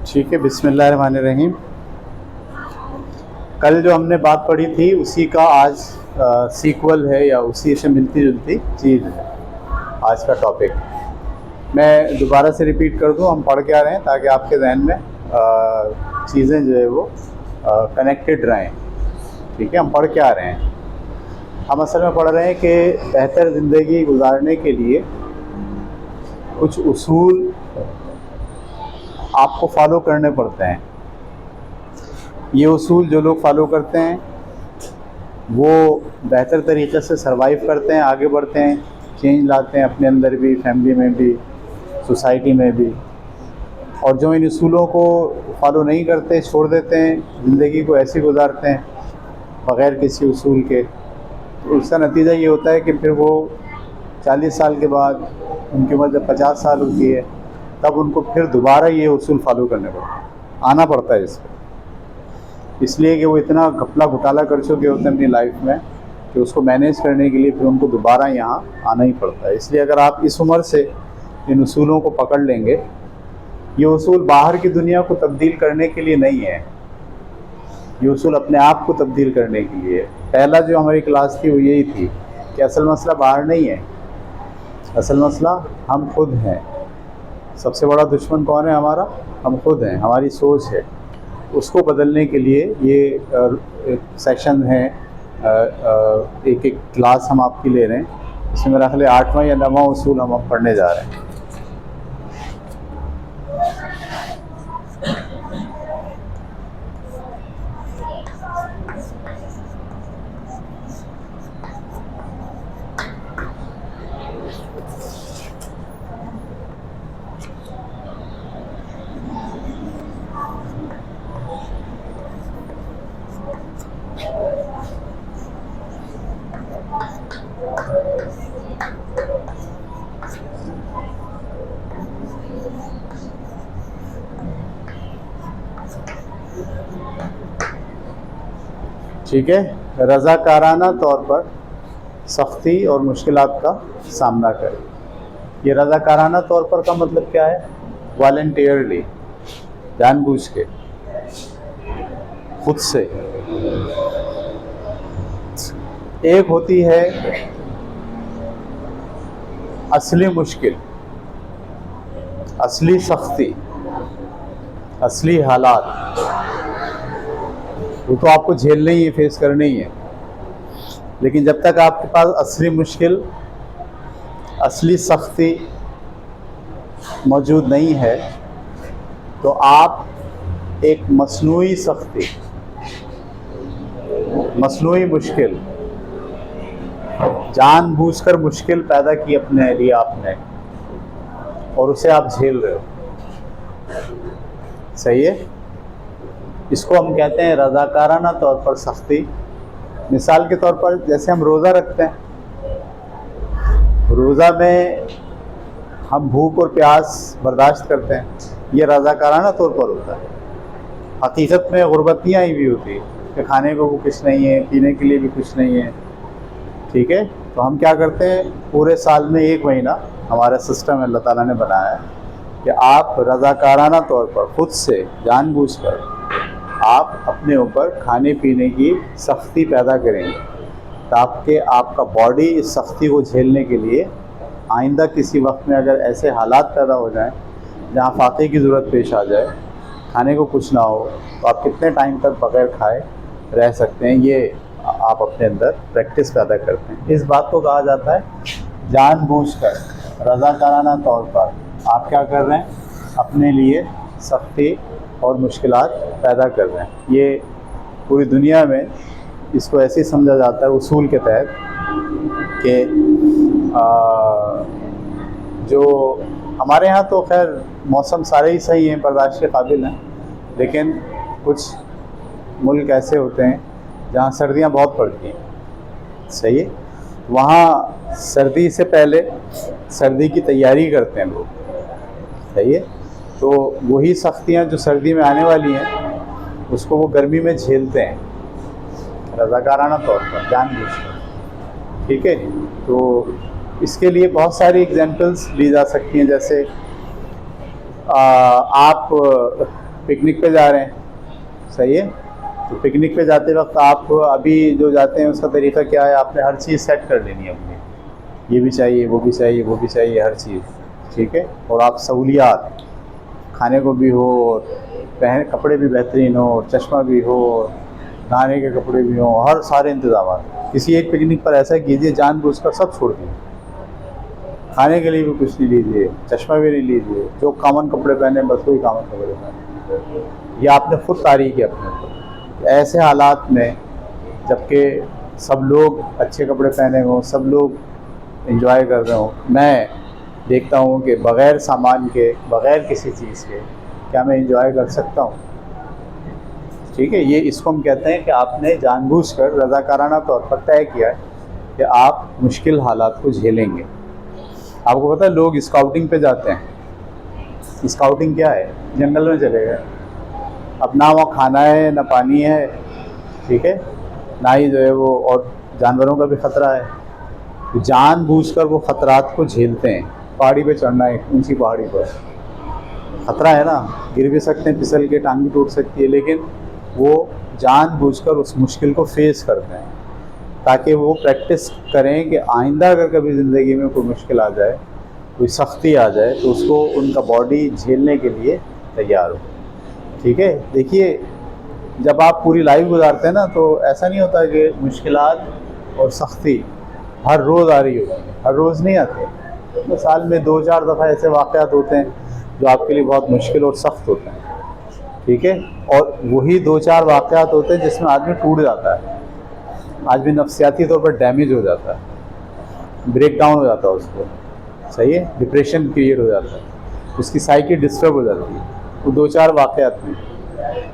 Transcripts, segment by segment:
ठीक है, बिस्मिल्लाहिर्रहमानिर्रहीम। कल जो हमने बात पढ़ी थी उसी का आज सीक्वल है या उसी से मिलती जुलती चीज़ है आज का टॉपिक। मैं दोबारा से रिपीट कर दूं, हम पढ़ के आ रहे हैं ताकि आपके जहन में चीज़ें जो है वो कनेक्टेड रहें। ठीक है, हम पढ़ के आ रहे हैं। हम असल में पढ़ रहे हैं कि बेहतर ज़िंदगी गुजारने के लिए कुछ उसूल आपको फॉलो करने पड़ते हैं। ये उसूल जो लोग फॉलो करते हैं वो बेहतर तरीक़े से सरवाइव करते हैं, आगे बढ़ते हैं, चेंज लाते हैं अपने अंदर भी, फैमिली में भी, सोसाइटी में भी। और जो इन उसूलों को फॉलो नहीं करते, छोड़ देते हैं, ज़िंदगी को ऐसे गुजारते हैं बग़ैर किसी उसूल के, तो उसका नतीजा ये होता है कि फिर वो 40 साल के बाद, उनकी उम्र जब 50 साल होती है, तब उनको फिर दोबारा ये उसूल फॉलो करने पड़ते हैं, आना पड़ता है इसको। इसलिए कि वो इतना घपला घोटाला कर चुके होते हैं अपनी लाइफ में कि उसको मैनेज करने के लिए फिर उनको दोबारा यहाँ आना ही पड़ता है। इसलिए अगर आप इस उम्र से इन उसूलों को पकड़ लेंगे, ये उसूल बाहर की दुनिया को तब्दील करने के लिए नहीं है, ये उसूल अपने आप को तब्दील करने के लिए। पहला जो हमारी क्लास थी वो यही थी कि असल मसला बाहर नहीं है, असल मसला हम खुद हैं। सबसे बड़ा दुश्मन कौन है हमारा? हम खुद हैं, हमारी सोच है। उसको बदलने के लिए ये सेशन है, एक एक क्लास हम आपकी ले रहे हैं। इसमें मेरा ख्याल 8वां या 9वां उसूल हम अब पढ़ने जा रहे हैं। ठीक है, रज़ाकाराना तौर पर सख्ती और मुश्किलात का सामना करें। ये रज़ाकाराना तौर पर का मतलब क्या है? वॉलंटियरली, जानबूझ के, खुद से। एक होती है असली मुश्किल, असली सख्ती, असली हालात, वो तो आपको झेलना ही है, फेस करना ही है। लेकिन जब तक आपके पास असली मुश्किल, असली सख्ती मौजूद नहीं है, तो आप एक मसनूई सख्ती, मसनूई मुश्किल, जानबूझकर मुश्किल पैदा की अपने लिए आपने, और उसे आप झेल रहे हो। सही है? इसको हम कहते हैं रज़ाकाराना तौर पर सख्ती। मिसाल के तौर पर जैसे हम रोज़ा रखते हैं, रोज़ा में हम भूख और प्यास बर्दाश्त करते हैं, ये रज़ाकाराना तौर पर होता है। हकीकत में गुर्बतियाँ ही भी होती है कि खाने को भी कुछ नहीं है, पीने के लिए भी कुछ नहीं है। ठीक है, तो हम क्या करते हैं, पूरे साल में 1 महीना हमारा सिस्टम अल्लाह ताला ने बनाया है कि आप रज़ाकाराना तौर पर खुद से जानबूझकर आप अपने ऊपर खाने पीने की सख्ती पैदा करेंगे, ताकि आपका बॉडी इस सख्ती को झेलने के लिए आइंदा किसी वक्त में अगर ऐसे हालात पैदा हो जाएं जहां फाके की ज़रूरत पेश आ जाए, खाने को कुछ ना हो, तो आप कितने टाइम तक बगैर खाए रह सकते हैं, ये आप अपने अंदर प्रैक्टिस पैदा करते हैं। इस बात को कहा जाता है जानबूझकर रज़ाकाराना तौर पर आप क्या कर रहे हैं, अपने लिए सख्ती और मुश्किलात पैदा कर रहे हैं। ये पूरी दुनिया में इसको ऐसे समझा जाता है उसूल के तहत कि जो हमारे यहाँ तो खैर मौसम सारे ही सही हैं, बर्दाश्त के काबिल हैं, लेकिन कुछ मुल्क ऐसे होते हैं जहाँ सर्दियाँ बहुत पड़ती हैं। सही है, वहाँ सर्दी से पहले सर्दी की तैयारी करते हैं लोग। सही है, तो वही सख्तियाँ जो सर्दी में आने वाली हैं उसको वो गर्मी में झेलते हैं रज़ाकाराना तौर पर, जानबूझकर। ठीक है, तो इसके लिए बहुत सारी एग्जांपल्स ली जा सकती हैं। जैसे आप पिकनिक पे जा रहे हैं, सही है। तो पिकनिक पे जाते वक्त आप अभी जो जाते हैं उसका तरीका क्या है, आपने हर चीज़ सेट कर लेनी है अपनी, ये भी चाहिए, वो भी चाहिए, वो भी चाहिए, हर चीज़, ठीक है। और आप सहूलियात, खाने को भी हो, पहन कपड़े भी बेहतरीन हो, चश्मा भी हो, नहाने के कपड़े भी हो, हर सारे इंतजाम। किसी एक पिकनिक पर ऐसा कीजिए जानबूझकर सब छोड़ दीजिए, खाने के लिए भी कुछ नहीं लीजिए, चश्मा भी नहीं लीजिए, जो कॉमन कपड़े पहने बस वही कॉमन कपड़े पहने। ये आपने खुद तारीख है अपने ऊपर। ऐसे हालात में जबकि सब लोग अच्छे कपड़े पहने हों, सब लोग एंजॉय कर रहे हों, मैं देखता हूँ कि बग़ैर सामान के, बग़ैर किसी चीज़ के क्या मैं एंजॉय कर सकता हूँ? ठीक है, ये इसको हम कहते हैं कि आपने जानबूझकर रज़ाकाराना तौर पर तय किया है कि आप मुश्किल हालात को झेलेंगे। आपको पता है लोग स्काउटिंग पे जाते हैं, स्काउटिंग क्या है, जंगल में चले गए, अब ना वहाँ खाना है ना पानी है, ठीक है, ना ही जो है वो, और जानवरों का भी ख़तरा है, तो जानबूझकर वो ख़तरात को झेलते हैं। पहाड़ी पे चढ़ना है, ऊंची पहाड़ी पर ख़तरा है ना, गिर भी सकते हैं, फिसल के टांग भी टूट सकती है, लेकिन वो जानबूझकर उस मुश्किल को फेस करते हैं ताकि वो प्रैक्टिस करें कि आइंदा अगर कभी ज़िंदगी में कोई मुश्किल आ जाए, कोई सख्ती आ जाए, तो उसको उनका बॉडी झेलने के लिए तैयार हो। ठीक है, देखिए जब आप पूरी लाइफ गुजारते हैं ना, तो ऐसा नहीं होता कि मुश्किलात और सख्ती हर रोज़ आ रही होती है, हर रोज़ नहीं आते, तो साल में 2-4 दफ़ा ऐसे वाक़यात होते हैं जो आपके लिए बहुत मुश्किल और सख्त होते हैं, ठीक है। और वही 2-4 वाक़यात होते हैं जिसमें आदमी टूट जाता है, आदमी नफ्सियाती तौर पर डैमेज हो जाता है, ब्रेक डाउन हो जाता है उसको, सही है, डिप्रेशन क्रिएट हो जाता है, उसकी साइकी डिस्टर्ब हो जाती है, वो 2-4 वाक़यात में।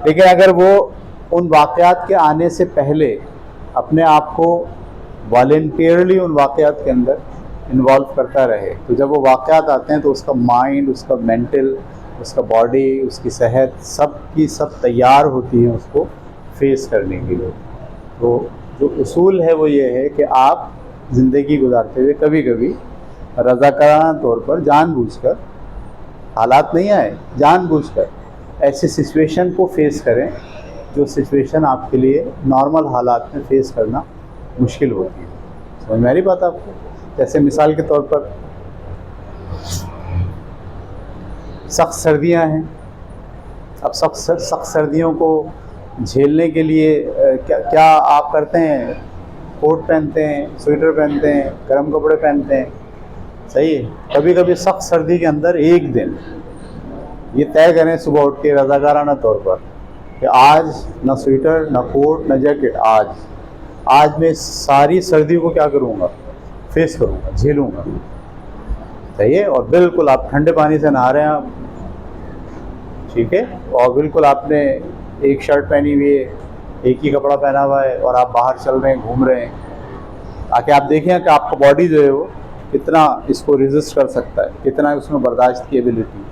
लेकिन अगर वो उन वाक़यात के आने से पहले अपने आप को वॉलंटियरली उन वाक़यात के अंदर इन्वॉल्व करता रहे, तो जब वो वाक़यात आते हैं तो उसका माइंड, उसका मेंटल, उसका बॉडी, उसकी सेहत, सब की सब तैयार होती है उसको फेस करने के लिए। तो जो उसूल है वो ये है कि आप ज़िंदगी गुजारते हुए कभी कभी रज़ाकाराना तौर पर जानबूझकर, हालात नहीं आए, जानबूझकर ऐसी सिचुएशन को फेस करें जो सिचुएशन आपके लिए नॉर्मल हालात में फेस करना मुश्किल होती है। समझ में आ रही बात आपको? जैसे मिसाल के तौर पर सख्त सर्दियां हैं, अब सख्त सर्दियों को झेलने के लिए क्या क्या आप करते हैं? कोट पहनते हैं, स्वेटर पहनते हैं, गर्म कपड़े पहनते हैं, सही है। कभी कभी सख्त सर्दी के अंदर एक दिन ये तय करें सुबह उठ के रज़ाकाराना तौर पर कि आज ना स्वेटर, ना कोट, ना जैकेट, आज मैं सारी सर्दी को क्या करूँगा, फेस करूँगा, झेलूँगा, सही है। और बिल्कुल आप ठंडे पानी से नहा रहे हैं आप, ठीक है, और बिल्कुल आपने एक शर्ट पहनी हुई है, एक ही कपड़ा पहना हुआ है, और आप बाहर चल रहे हैं, घूम रहे हैं, ताकि आप देखें कि आपका बॉडी जो है वो कितना इसको रेजिस्ट कर सकता है, कितना उसमें बर्दाश्त की एबिलिटी।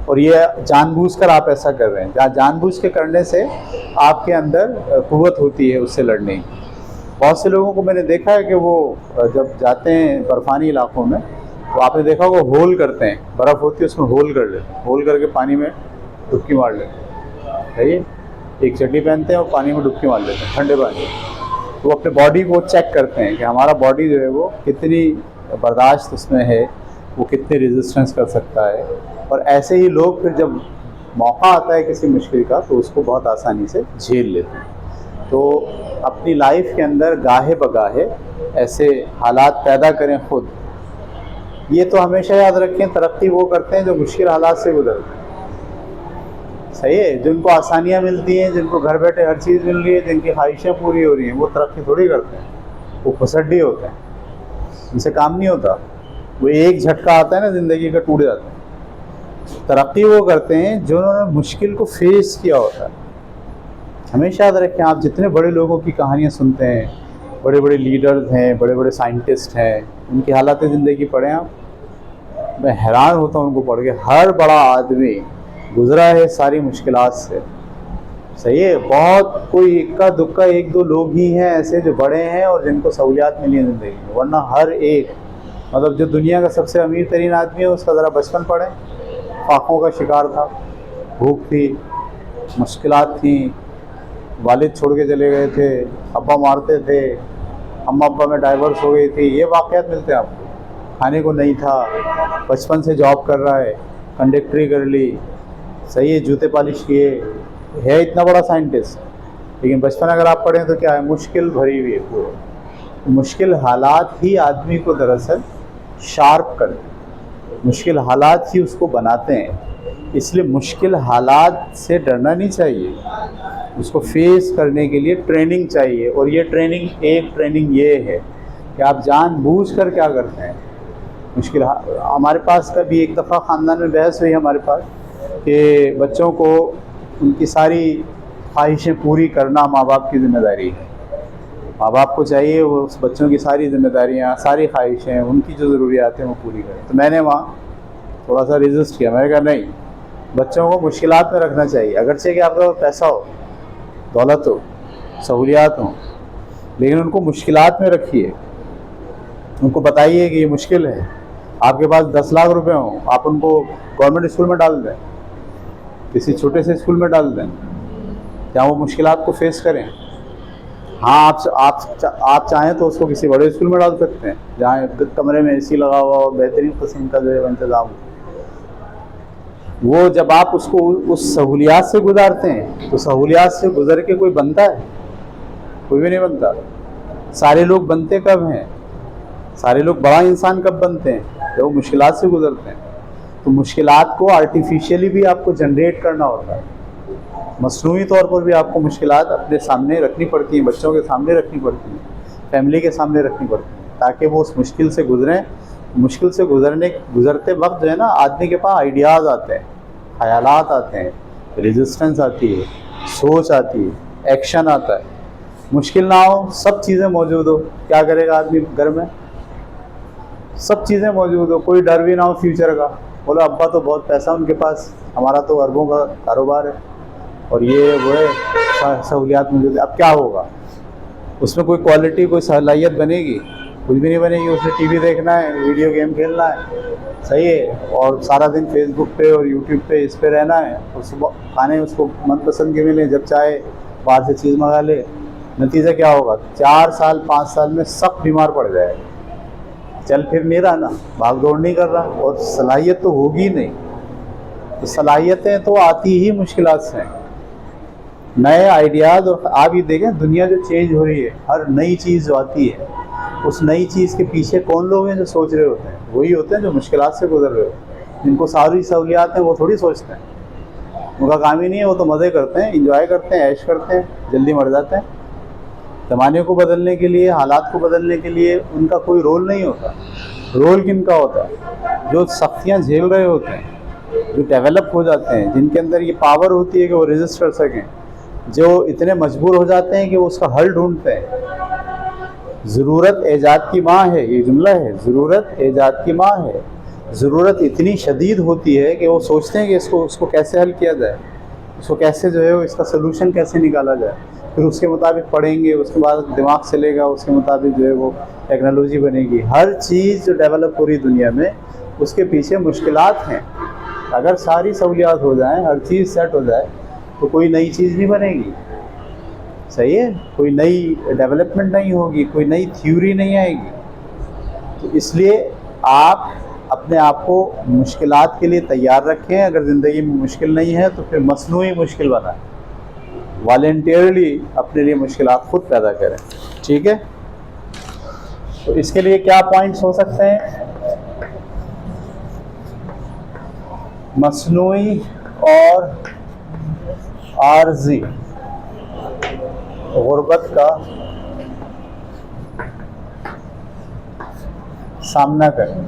और ये जानबूझकर आप ऐसा कर रहे हैं, जानबूझ के करने से आपके अंदर कुव्वत होती है उससे लड़ने की। बहुत से लोगों को मैंने देखा है कि वो जब जाते हैं बर्फ़ानी इलाकों में, तो आपने देखा वो होल करते हैं, बर्फ़ होती है उसमें होल कर लेते हैं, होल करके पानी में डुबकी मार लेते हैं, सही है, एक चड्डी पहनते हैं और पानी में डुबकी मार लेते हैं, ठंडे पानी में। तो अपने बॉडी को चेक करते हैं कि हमारा बॉडी जो है वो कितनी बर्दाश्त उसमें है, वो कितने रेजिस्टेंस कर सकता है। और ऐसे ही लोग फिर जब मौका आता है किसी मुश्किल का, तो उसको बहुत आसानी से झेल लेते हैं। तो अपनी लाइफ के अंदर गाहे बगाहे ऐसे हालात पैदा करें खुद। ये तो हमेशा याद रखें, तरक्की वो करते हैं जो मुश्किल हालात से गुजरते हैं, सही है। जिनको आसानियाँ मिलती हैं, जिनको घर बैठे हर चीज़ मिल रही है, जिनकी ख्वाहिशें पूरी हो रही हैं, वो तरक्की थोड़ी करते हैं, वो फसड्डी होते हैं, उनसे काम नहीं होता। वो एक झटका आता है ना ज़िंदगी का, टूट जाते हैं। तरक्की वो करते हैं जिन्होंने मुश्किल को फेस किया होता है। हमेशा याद रखें, आप जितने बड़े लोगों की कहानियाँ सुनते हैं, बड़े बड़े लीडर्स हैं, बड़े बड़े साइंटिस्ट हैं, उनकी हालात ज़िंदगी पढ़ें आप, मैं हैरान होता हूँ उनको पढ़ के। हर बड़ा आदमी गुजरा है सारी मुश्किलात से, सही है। बहुत कोई इक्का दुक्का 1-2 लोग ही हैं ऐसे जो बड़े हैं और जिनको सहूलियात मिली है ज़िंदगी में, वरना हर एक, मतलब जो दुनिया का सबसे अमीर तरीन आदमी है उसका ज़रा बचपन पढ़ें, फाकों का शिकार था, भूख थी, मुश्किलात थी, वालिद छोड़ के चले गए थे, अब्बा मारते थे, अम्मा अब्बा में डाइवर्स हो गई थी, ये वाक़यात मिलते हैं आपको। खाने को नहीं था, बचपन से जॉब कर रहा है, कंडक्टरी कर ली, सही है, जूते पॉलिश किए, है इतना बड़ा साइंटिस्ट, लेकिन बचपन अगर आप पढ़ें तो क्या है, मुश्किल भरी हुई है पूरी। मुश्किल हालात ही आदमी को दरअसल शार्प करते हैं, मुश्किल हालात ही उसको बनाते हैं। इसलिए मुश्किल हालात से डरना नहीं चाहिए, उसको फेस करने के लिए ट्रेनिंग चाहिए। और ये ट्रेनिंग ये है कि आप जानबूझ कर क्या करते हैं। हमारे पास कभी एक दफ़ा ख़ानदान में बहस हुई हमारे पास कि बच्चों को उनकी सारी ख्वाहिशें पूरी करना माँ बाप की ज़िम्मेदारी है। माँ बाप को चाहिए वो उस बच्चों की सारी जिम्मेदारियाँ, सारी ख्वाहिशें, उनकी जो ज़रूरियात हैं वो पूरी करें। तो मैंने वहाँ थोड़ा सा रेजिस्ट किया, मैंने कहा नहीं, बच्चों को मुश्किलात में रखना चाहिए। अगरचे कि आपका पैसा हो, दौलत हो, सहूलियात हो, लेकिन उनको मुश्किलात में रखिए। उनको बताइए कि ये मुश्किल है। आपके पास 10 लाख रुपए हों, आप उनको गवर्नमेंट स्कूल में डाल दें, किसी छोटे से स्कूल में डाल दें, क्या वो मुश्किलात को फेस करें। हाँ, आप चाहें तो उसको किसी बड़े स्कूल में डाल सकते हैं जहाँ कमरे में एसी लगा हुआ हो, बेहतरीन किस्म का जो है इंतज़ाम हो। वो जब आप उसको उस सहूलियात से गुजारते हैं, तो सहूलियात से गुजर के कोई बनता है? कोई भी नहीं बनता। सारे लोग बनते कब हैं? सारे लोग बड़ा इंसान कब बनते हैं? जब वो मुश्किलात से गुजरते हैं। तो मुश्किलात को आर्टिफिशियली भी आपको जनरेट करना होता है, मसनूई तौर पर भी आपको मुश्किलात अपने सामने रखनी पड़ती हैं, बच्चों के सामने रखनी पड़ती हैं, फैमिली के सामने रखनी पड़ती हैं, ताकि वो उस मुश्किल से गुजरें। मुश्किल से गुजरते वक्त जो है ना, आदमी के पास आइडियाज़ आते हैं, ख़यालात आते हैं, रेजिस्टेंस आती है, सोच आती है, एक्शन आता है। मुश्किल ना हो, सब चीज़ें मौजूद हो, क्या करेगा आदमी घर में? सब चीज़ें मौजूद हो, कोई डर भी ना हो फ्यूचर का। बोलो अब्बा तो बहुत पैसा उनके पास, हमारा तो अरबों का कारोबार है और ये वो है, सहूलियात मौजूद है। अब क्या होगा उसमें? कोई क्वालिटी, कोई सलाहियत बनेगी? कुछ भी नहीं बनेगी। उसे टीवी देखना है, वीडियो गेम खेलना है, सही है, और सारा दिन फेसबुक पे और यूट्यूब पे इस पे रहना है। और सुबह खाने उसको मनपसंद के मिले, जब चाहे बाहर से चीज़ मंगा ले। नतीजा क्या होगा? 4 साल 5 साल में सब बीमार पड़ जाएगा, चल फिर नहीं रहा ना, भाग दौड़ नहीं कर रहा, और सलाहियत तो होगी नहीं। तो सलाहियतें तो आती ही मुश्किलात से हैं, नए आइडियाज़। और आप ये देखें, दुनिया जो चेंज हो रही है, हर नई चीज़ जो आती है, उस नई चीज़ के पीछे कौन लोग हैं जो सोच रहे होते हैं? वही होते हैं जो मुश्किलात से गुजर रहे होते हैं। जिनको सारी सहूलियात हैं वो थोड़ी सोचते हैं, उनका काम ही नहीं है। वो तो मज़े करते हैं, इंजॉय करते हैं, ऐश करते हैं, जल्दी मर जाते हैं। ज़माने को बदलने के लिए, हालात को बदलने के लिए उनका कोई रोल नहीं होता। रोल किनका होता है? जो सख्तियाँ झेल रहे होते हैं, जो डेवलप हो जाते हैं, जिनके अंदर ये पावर होती है कि वो रेजिस्ट कर सकें, जो इतने मजबूर हो जाते हैं कि वो उसका हल ढूंढते हैं। ज़रूरत ऐजाद की माँ है, ये जुमला है, ज़रूरत ऐजाद की माँ है। ज़रूरत इतनी शदीद होती है कि वो सोचते हैं कि उसको कैसे हल किया जाए, उसको कैसे जो है इसका सलूशन कैसे निकाला जाए। फिर उसके मुताबिक पढ़ेंगे, उसके बाद दिमाग चलेगा, उसके मुताबिक जो है वो टेक्नोलॉजी बनेगी। हर चीज़ जो डेवलप हो रही दुनिया में, उसके पीछे मुश्किलात हैं। अगर सारी सहूलियात हो जाएं, हर चीज़ सेट हो जाए, तो कोई नई चीज़ नहीं बनेगी, सही है, कोई नई डेवलपमेंट नहीं होगी, कोई नई थ्योरी नहीं आएगी। तो इसलिए आप अपने आप को मुश्किलात के लिए तैयार रखें। अगर ज़िंदगी में मुश्किल नहीं है तो फिर मसनूई मुश्किल बनाएं, वॉलंटियरली अपने लिए मुश्किलात खुद पैदा करें। ठीक है, तो इसके लिए क्या पॉइंट्स हो सकते हैं? मसनूई और आर्जी गुर्बत का सामना करें।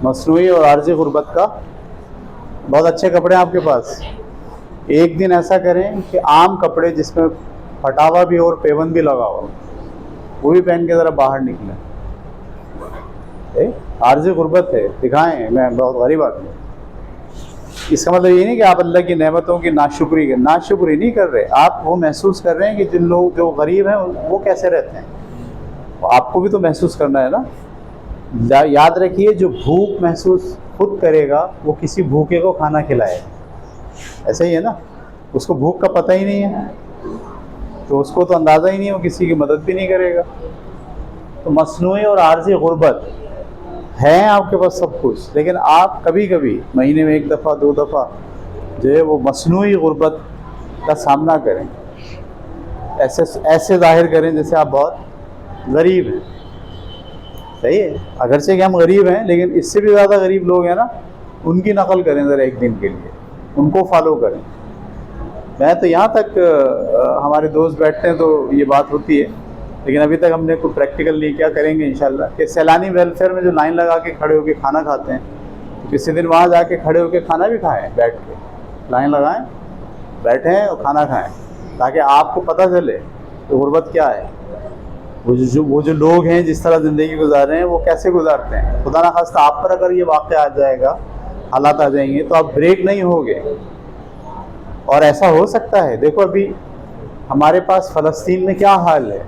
मसनूई और आर्जी गुर्बत का, बहुत अच्छे कपड़े हैं आपके पास, एक दिन ऐसा करें कि आम कपड़े जिसमें फटावा भी हो और पेवन भी लगा हो, वो भी पहन के ज़रा बाहर निकले। आर्जी गुर्बत है, दिखाएं मैं बहुत गरीब आदमी। इसका मतलब ये नहीं कि आप अल्लाह की नेमतों की नाशुक्री नहीं कर रहे। आप वो महसूस कर रहे हैं कि जिन लोग जो गरीब हैं वो कैसे रहते हैं, आपको भी तो महसूस करना है ना। याद रखिए, जो भूख महसूस खुद करेगा वो किसी भूखे को खाना खिलाएगा। ऐसा ही है ना, उसको भूख का पता ही नहीं है तो उसको तो अंदाज़ा ही नहीं है, वो किसी की मदद भी नहीं करेगा। तो मसनूई और आर्जी गुर्बत है आपके पास सब कुछ, लेकिन आप कभी कभी महीने में 1 दफ़ा 2 दफ़ा जो है वो मसनूई गुर्बत का सामना करें, ऐसे जाहिर करें जैसे आप बहुत गरीब हैं। सही है, अगरचे कि हम गरीब हैं, लेकिन इससे भी ज़्यादा गरीब लोग हैं ना, उनकी नकल करें ज़रा एक दिन के लिए, उनको फॉलो करें। मैं तो यहाँ तक हमारे दोस्त बैठते हैं तो ये बात होती है, लेकिन अभी तक हमने कोई प्रैक्टिकल नहीं किया, करेंगे इंशाल्लाह। कि सैलानी वेलफेयर में जो लाइन लगा के खड़े होकर खाना खाते हैं, तो किसी दिन वहाँ जाके खड़े होकर खाना भी खाएं, बैठ के लाइन लगाएं, बैठें और खाना खाएं, ताकि आपको पता चले कि गुर्बत क्या है। वो जो लोग हैं जिस तरह ज़िंदगी गुजार रहे हैं वो कैसे गुजारते हैं। खुदा ना खास्ता आप पर अगर ये वाक़या आ जाएगा, हालात आ जाएंगे, तो आप ब्रेक नहीं होगे। और ऐसा हो सकता है, देखो अभी हमारे पास फ़लस्तीन में क्या हाल है,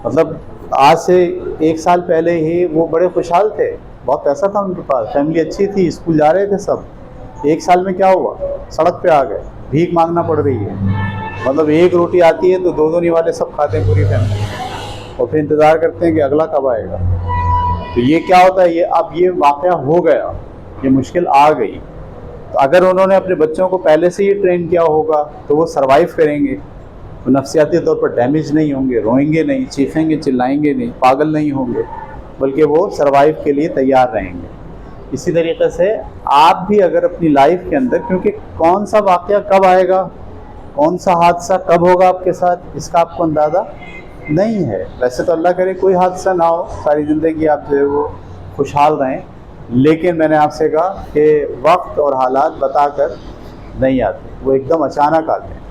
मतलब आज से 1 साल पहले ही वो बड़े खुशहाल थे, बहुत पैसा था उनके पास, फैमिली अच्छी थी, स्कूल जा रहे थे सब। 1 साल में क्या हुआ, सड़क पे आ गए, भीख मांगना पड़ रही है। मतलब 1 रोटी आती है तो 2-2 निवाले सब खाते हैं पूरी फैमिली, और फिर इंतज़ार करते हैं कि अगला कब आएगा। तो ये क्या होता है, ये अब ये वाक़या हो गया, ये मुश्किल आ गई, तो अगर उन्होंने अपने बच्चों को पहले से ही ट्रेन किया होगा तो वो सर्वाइव करेंगे, वो नफ्सियाती तौर पर डैमेज नहीं होंगे, रोएंगे नहीं, चीखेंगे चिल्लाएंगे नहीं, पागल नहीं होंगे, बल्कि वो सर्वाइव के लिए तैयार रहेंगे। इसी तरीके से आप भी अगर अपनी लाइफ के अंदर, क्योंकि कौन सा वाक़या कब आएगा, कौन सा हादसा कब होगा आपके साथ, इसका आपको अंदाज़ा नहीं है। वैसे तो अल्लाह करे कोई हादसा ना हो, सारी ज़िंदगी आप जो है वो खुशहाल रहें, लेकिन मैंने आपसे कहा कि वक्त और हालात बताकर नहीं आते, वो एकदम अचानक आते हैं।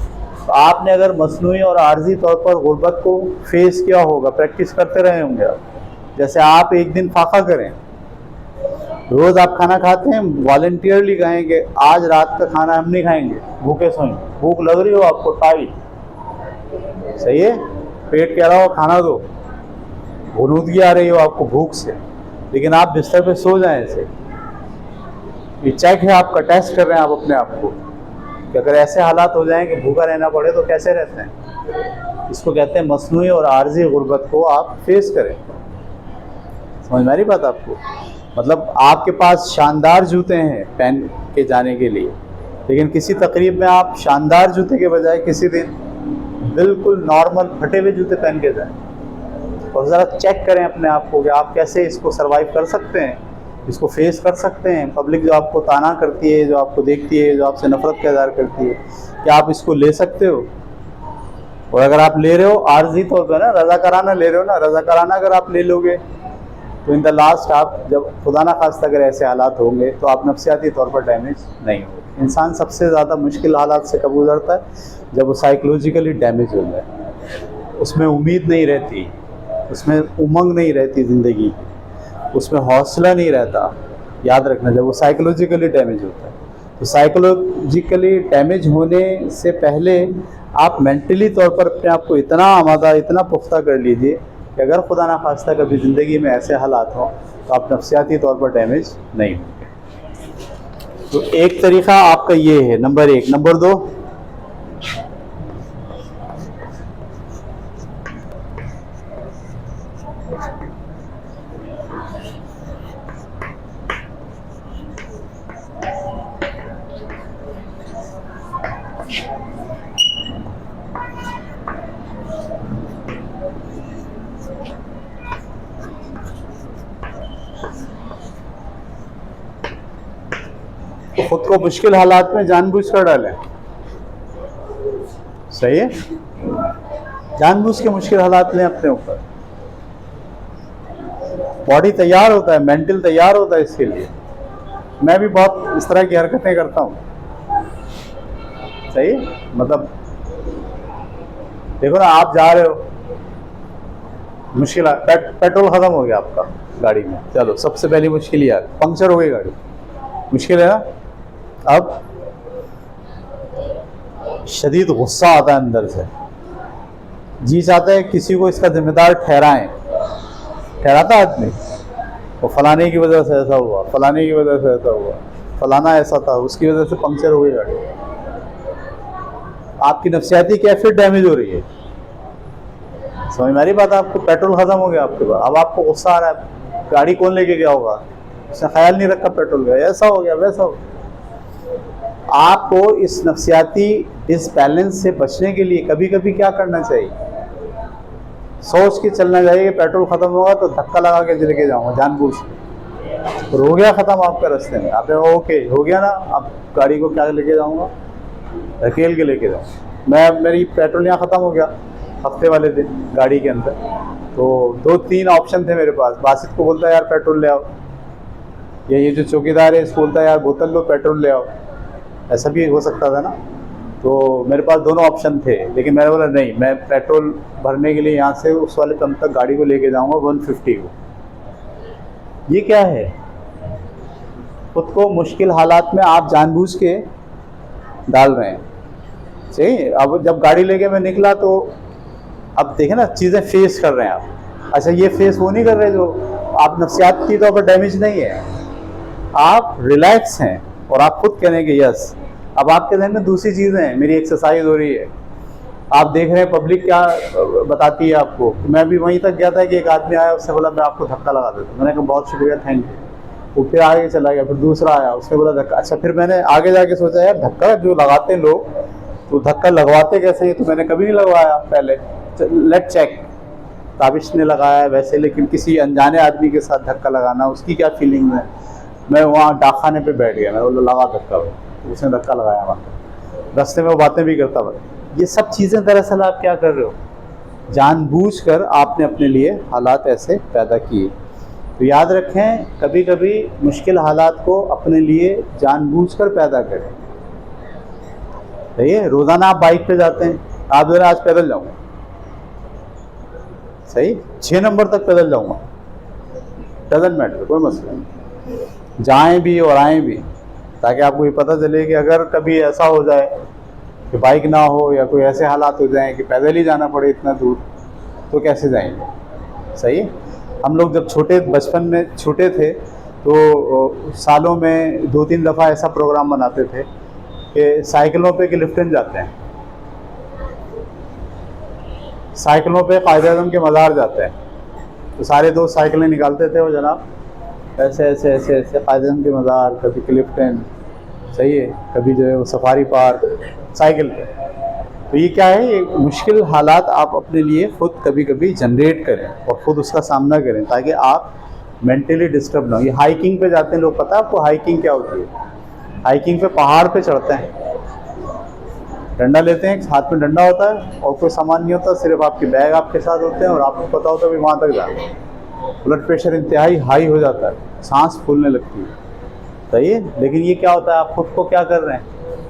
तो आपने अगर मसनूई और आर्जी तौर पर गुर्बत को फेस किया होगा, प्रैक्टिस करते रहे होंगे आप, जैसे आप एक दिन फाका करें, रोज़ आप खाना खाते हैं, वॉलंटियरली कहेंगे आज रात का खाना हम नहीं खाएंगे, भूखे सोएंगे, भूख लग रही हो आपको टाइट, सही है, पेट कह रहा हो खाना दो, गुनूदगी आ रही हो आपको भूख से, लेकिन आप बिस्तर पे सो जाएं ऐसे। ये चेक है, आपका टेस्ट कर रहे हैं आप अपने आप को कि अगर ऐसे हालात हो जाएं कि भूखा रहना पड़े तो कैसे रहते हैं। इसको कहते हैं मसनूई और आर्जी गुर्बत को आप फेस करें। समझ में आ रही बात आपको? मतलब आपके पास शानदार जूते हैं पहन के जाने के लिए, लेकिन किसी तकरीब में आप शानदार जूते के बजाय किसी दिन बिल्कुल नॉर्मल फटे हुए जूते पहन के जाएं, और ज़रा चेक करें अपने आप को कि आप कैसे इसको सर्वाइव कर सकते हैं, इसको फेस कर सकते हैं। पब्लिक जो आपको ताना करती है, जो आपको देखती है, जो आपसे नफरत का इज़हार करती है, क्या आप इसको ले सकते हो? और अगर आप ले रहे हो आर्जी तौर पर ना, रज़ाकाराना ले रहे हो ना, रज़ाकाराना अगर आप ले लोगे तो इन द लास्ट आप जब खुदा ना खास्ता अगर ऐसे हालात होंगे तो आप नफ्सियाती तौर पर डैमेज नहीं होंगे। इंसान सबसे ज़्यादा मुश्किल हालात से कब गुजरता है, जब वो साइकोलॉजिकली डैमेज हो जाए, उसमें उम्मीद नहीं रहती, उसमें उमंग नहीं रहती ज़िंदगी की, उसमें हौसला नहीं रहता। याद रखना, जब वो साइकोलॉजिकली डैमेज होता है, तो साइकोलॉजिकली डैमेज होने से पहले आप मेंटली तौर पर अपने आप को इतना आमादा, इतना पुख्ता कर लीजिए कि अगर खुदा ना खास्ता कभी ज़िंदगी में ऐसे हालात हों तो आप नफ्सियाती तौर पर डैमेज नहीं होंगे। तो एक तरीक़ा आपका ये है, नंबर 1। नंबर 2, तो खुद को मुश्किल हालात में जानबूझ कर डालें। सही है, जानबूझ के मुश्किल हालात लें अपने ऊपर। बॉडी तैयार होता है, मेंटल तैयार होता है इसके लिए। मैं भी बहुत इस तरह की हरकतें करता हूँ। सही है, मतलब देखो ना, आप जा रहे हो, मुश्किल पेट्रोल ख़त्म हो गया आपका गाड़ी में, चलो सबसे पहली मुश्किल यार, पंक्चर हो गई गाड़ी, मुश्किल है ना। अब शदीद गुस्सा आता है अंदर से, जी चाहता है किसी को इसका जिम्मेदार ठहराएं, ठहराता आदमी, वो फलाने की वजह से ऐसा हुआ, फलाने की वजह से ऐसा हुआ, फलाना ऐसा था, उसकी वजह से पंक्चर हो गई गाड़ी। आपकी नफ्सियाती कैफियत डैमेज हो रही है। समझ में आ रही बात? आपको पेट्रोल खत्म हो गया आपके पास, अब आपको गुस्सा आ रहा है, गाड़ी कौन लेके गया होगा, उसने ख्याल नहीं रखा पेट्रोल का, ऐसा हो गया वैसा हो गया। आपको इस नफ्सियाती डिसबैलेंस से बचने के लिए कभी कभी क्या करना चाहिए, सोच के चलना चाहिए कि पेट्रोल खत्म होगा तो धक्का लगा के लेके जाऊंगा जानबूझ के। हो गया खत्म आपका रास्ते में, आपने ओके हो गया ना, अब गाड़ी को क्या लेके जाऊंगा, धकेल के लेके जाऊँ। मेरी पेट्रोल यहाँ ख़त्म हो गया हफ्ते वाले दिन गाड़ी के अंदर, तो 2-3 ऑप्शन थे मेरे पास। बासित को बोलता है यार पेट्रोल ले आओ, या ये जो चौकीदार है इसको बोलता है यार बोतल लो पेट्रोल ले आओ, ऐसा भी हो सकता था ना। तो मेरे पास दोनों ऑप्शन थे, लेकिन मैंने बोला नहीं, मैं पेट्रोल भरने के लिए यहाँ से उस वाले पंप तक गाड़ी को लेके जाऊँगा 150 को। ये क्या है, खुद को मुश्किल हालात में आप जानबूझ के डाल रहे हैं। सही। अब जब गाड़ी लेके मैं निकला तो अब देखें ना, चीज़ें फेस कर रहे हैं आप। अच्छा, ये फेस वो नहीं कर रहे जो आप नफ्सियाती तौर पर डैमेज नहीं है, आप रिलैक्स हैं और आप खुद कहेंगे यस। अब आपके जहन में दूसरी चीज़ें हैं, मेरी एक्सरसाइज हो रही है, आप देख रहे हैं पब्लिक क्या बताती है आपको। मैं भी वहीं तक गया था कि एक आदमी आया, उसने बोला मैं आपको धक्का लगा देता हूँ। मैंने कहा बहुत शुक्रिया, थैंक यू। वो फिर आगे चला गया, फिर दूसरा आया, उसने बोला धक्का। अच्छा, फिर मैंने आगे जाके सोचा यार धक्का जो लगाते हैं लोग, तो धक्का लगवाते कैसे हैं, तो मैंने कभी नहीं लगवाया पहले, लेट चेक। ताबिश ने लगाया वैसे, लेकिन किसी अनजाने आदमी के साथ धक्का लगाना, उसकी क्या फीलिंग है। मैं वहाँ डाकखाने पे बैठ गया, मैं बोला लगा धक्का, उसने धक्का लगाया, वहाँ रास्ते में वो बातें भी करता हुआ। ये सब चीज़ें दरअसल आप क्या कर रहे हो, जानबूझकर आपने अपने लिए हालात ऐसे पैदा किए। तो याद रखें, कभी कभी मुश्किल हालात को अपने लिए जानबूझकर पैदा करें। सही है। रोज़ाना आप बाइक पे जाते हैं, आप जरा आज पैदल जाऊँगा, सही 6 नंबर तक पैदल जाऊँगा, डजंट मैटर, कोई मसला नहीं, जाएं भी और आएँ भी, ताकि आपको ये पता चले कि अगर कभी ऐसा हो जाए कि बाइक ना हो या कोई ऐसे हालात हो जाएं कि पैदल ही जाना पड़े इतना दूर, तो कैसे जाएंगे। सही है। हम लोग जब बचपन में छोटे थे तो सालों में 2-3 दफ़ा ऐसा प्रोग्राम बनाते थे कि साइकिलों पे कि लिफ्टन जाते हैं, साइकिलों पे कायद-ए-आज़म के मज़ार जाते हैं। तो सारे दोस्त साइकिलें निकालते थे, वो जनाब ऐसे ऐसे ऐसे ऐसे कायद-ए-आज़म के मज़ार, कभी क्लिफ्टन, सही है, कभी जो है वो सफारी पार्क, साइकिल पे। तो ये क्या है, ये मुश्किल हालात आप अपने लिए खुद कभी कभी जनरेट करें और ख़ुद उसका सामना करें, ताकि आप मेंटली डिस्टर्ब ना हो। ये हाइकिंग पे जाते हैं लोग, पता है आपको हाइकिंग क्या होती है? हाइकिंग पे पहाड़ पे चढ़ते हैं, डंडा लेते हैं, हाथ में डंडा होता है और कोई सामान नहीं होता, सिर्फ आपके बैग आपके साथ होते हैं और आपको पता होता है वहाँ तक जाना है। ब्लड प्रेशर इंतहाई हाई हो जाता है, सांस फूलने लगती है, सही है। लेकिन ये क्या होता है, आप खुद को क्या कर रहे हैं,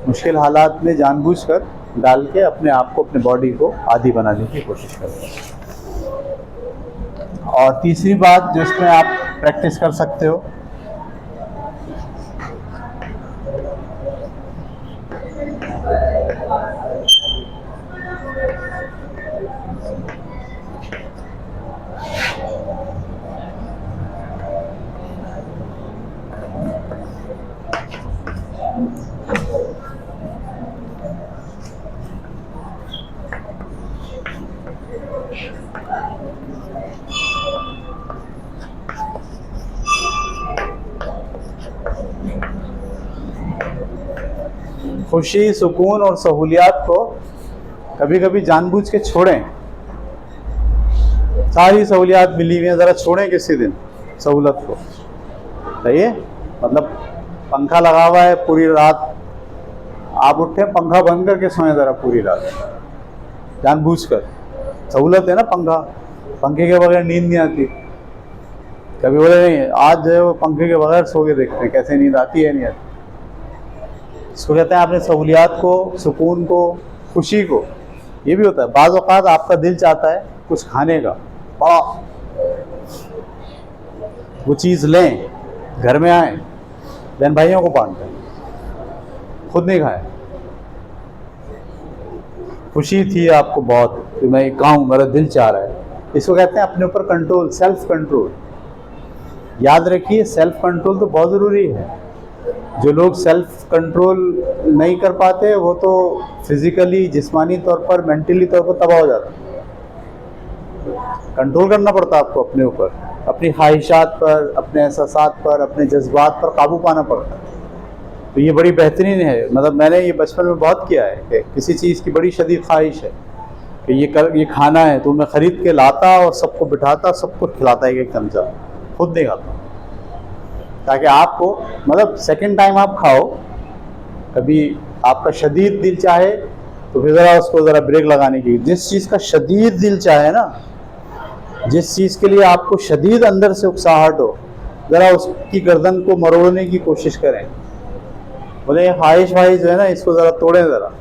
मुश्किल हालात में जानबूझकर डाल के अपने आप को, अपने बॉडी को आदी बनाने की कोशिश कर रहे हैं। और तीसरी बात जो इसमें आप प्रैक्टिस कर सकते हो, खुशी, सुकून और सहूलियात को कभी कभी जानबूझ के छोड़ें। सारी सहूलियात मिली हुई हैं, ज़रा छोड़ें किसी दिन सहूलत को, सही है। मतलब पंखा लगा हुआ है पूरी रात, आप उठे पंखा बंद करके सोएं ज़रा पूरी रात, जानबूझकर। सहूलत है ना पंखा, पंखे के बगैर नींद नहीं आती। कभी बोले नहीं आज जो है वो पंखे के बगैर सो के देखते हैं कैसे नींद आती है नहीं आती। इसको कहते हैं आपने सहूलियात को, सुकून को, खुशी को। ये भी होता है बाज़ औक़ात आपका दिल चाहता है कुछ खाने का, बड़ा वो चीज़ लें, घर में आए, बहन भाइयों को बांटते हैं, खुद नहीं खाए। खुशी थी आपको बहुत कि मैं खाऊं, मेरा दिल चाह रहा है। इसको कहते हैं अपने ऊपर कंट्रोल, सेल्फ कंट्रोल। याद रखिए सेल्फ कंट्रोल तो बहुत ज़रूरी है। जो लोग सेल्फ कंट्रोल नहीं कर पाते वो तो फिजिकली, जिस्मानी तौर पर, मेंटली तौर पर तबाह हो जाता है। कंट्रोल करना पड़ता है आपको अपने ऊपर, अपनी ख्वाहिशात पर, अपने एहसासात पर, अपने जज्बात पर काबू पाना पड़ता है। तो ये बड़ी बेहतरीन है। मतलब मैंने ये बचपन में बहुत किया है कि किसी चीज़ की बड़ी शदीद ख्वाहिश है कि ये खाना है, तो मैं ख़रीद के लाता और सबको बिठाता, सबको खिलाता एक चमचा, खुद नहीं खाता, ताकि आपको मतलब सेकंड टाइम आप खाओ, कभी आपका शदीद दिल चाहे तो फिर ज़रा उसको ज़रा ब्रेक लगाने की। जिस चीज़ का शदीद दिल चाहे ना, जिस चीज़ के लिए आपको शदीद अंदर से उकसाहट हो, ज़रा उसकी गर्दन को मरोड़ने की कोशिश करें। बोले ख्वाहिश जो है ना, इसको ज़रा तोड़ें ज़रा,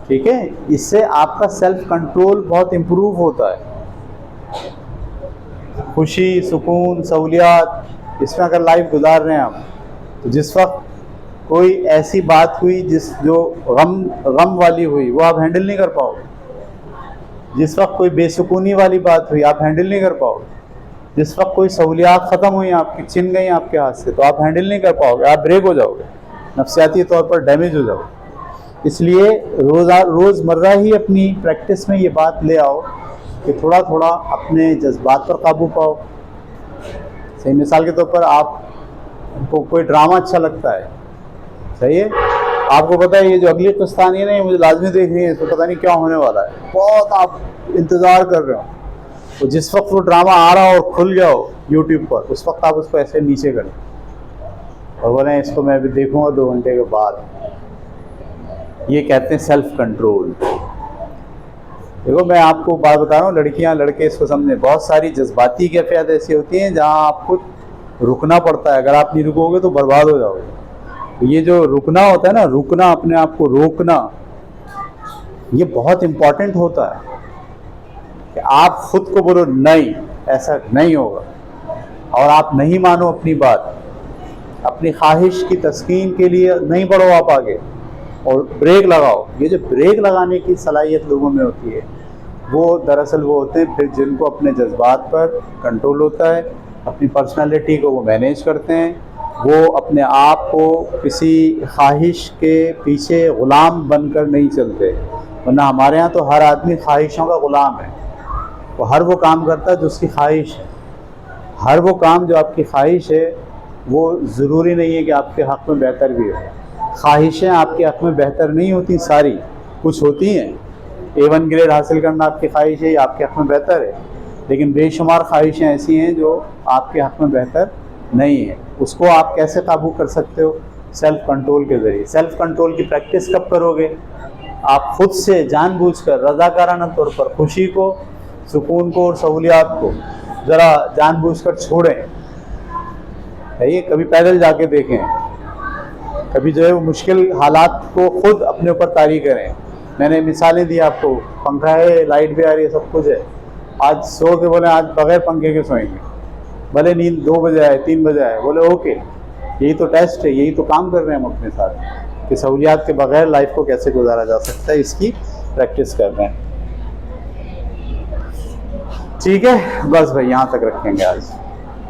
ठीक है। इससे आपका सेल्फ कंट्रोल बहुत इम्प्रूव होता है। खुशी, सुकून, सहूलियात, इसमें अगर लाइफ गुजार रहे हैं आप, तो जिस वक्त कोई ऐसी बात हुई जो गम वाली हुई, वो आप हैंडल नहीं कर पाओगे। जिस वक्त कोई बेसुकूनी वाली बात हुई, आप हैंडल नहीं कर पाओगे। जिस वक्त कोई सहूलियात ख़त्म हुई, आपकी छिन गई आपके हाथ से, तो आप हैंडल नहीं कर पाओगे, आप ब्रेक हो जाओगे, नफ्सियाती तौर पर डैमेज हो जाओगे। इसलिए रोज़मर्रा ही अपनी प्रैक्टिस में ये बात ले आओ कि थोड़ा थोड़ा अपने जज्बात पर काबू पाओ। सही मिसाल के तौर पर आपको कोई ड्रामा अच्छा लगता है, सही है, आपको पता है ये जो अगली किस्तानी है ना, ये मुझे लाजमी देखनी है, इसको पता नहीं क्या होने वाला है, बहुत आप इंतज़ार कर रहे हो, तो जिस वक्त वो ड्रामा आ रहा हो और खुल जाओ यूट्यूब पर, उस वक्त आप उसको ऐसे नीचे करें और बोलें इसको मैं अभी देखूँगा 2 घंटे के बाद। ये कहते हैं सेल्फ कंट्रोल। देखो मैं आपको बात बता रहा हूँ, लड़कियाँ लड़के इसको समझें, बहुत सारी जज्बाती कैफियत ऐसी होती हैं जहाँ आपको रुकना पड़ता है। अगर आप नहीं रुकोगे तो बर्बाद हो जाओगे। तो ये जो रुकना होता है ना, रुकना, अपने आप को रोकना, ये बहुत इम्पॉर्टेंट होता है कि आप खुद को बोलो नहीं, ऐसा नहीं होगा, और आप नहीं मानो अपनी बात, अपनी ख्वाहिश की तस्कीन के लिए नहीं बढ़ो आप आगे, और ब्रेक लगाओ। ये जो ब्रेक लगाने की सलाहियत लोगों में होती है, वो दरअसल वो होते हैं फिर जिनको अपने जज्बात पर कंट्रोल होता है, अपनी पर्सनालिटी को वो मैनेज करते हैं, वो अपने आप को किसी ख्वाहिश के पीछे ग़ुलाम बनकर नहीं चलते। वरना हमारे यहाँ तो हर आदमी ख्वाहिशों का ग़ुलाम है, वो हर वो काम करता है जो उसकी ख्वाहिश है। हर वो काम जो आपकी ख्वाहिश है वो ज़रूरी नहीं है कि आपके हक़ में बेहतर भी हो। ख्वाहिशें आपके हक़ में बेहतर नहीं होती सारी, कुछ होती हैं। A1 ग्रेड हासिल करना आपकी ख्वाहिश है, ये आपके हक़ में बेहतर है, लेकिन बेशुमार ख्वाहिशें ऐसी हैं जो आपके हक़ में बेहतर नहीं है। उसको आप कैसे काबू कर सकते हो? सेल्फ़ कंट्रोल के ज़रिए। सेल्फ़ कंट्रोल की प्रैक्टिस कब करोगे? आप खुद से जानबूझकर रज़ाकाराना तौर पर खुशी को, सुकून को और सहूलियात को ज़रा जानबूझकर छोड़ें। ये कभी पैदल जाके देखें, कभी जो है वो मुश्किल हालात को खुद अपने ऊपर तारी करें। मैंने मिसालें दी आपको, पंखा है, लाइट भी आ रही है, सब कुछ है, आज सो के बोले आज बगैर पंखे के सोएंगे, भले नींद 2 बजे आए, 3 बजे आए, बोले ओके, यही तो टेस्ट है, यही तो काम कर रहे हैं हम अपने साथ कि सहूलियात के बगैर लाइफ को कैसे गुजारा जा सकता है, इसकी प्रैक्टिस कर रहे हैं। ठीक है, बस भाई यहाँ तक रखेंगे आज।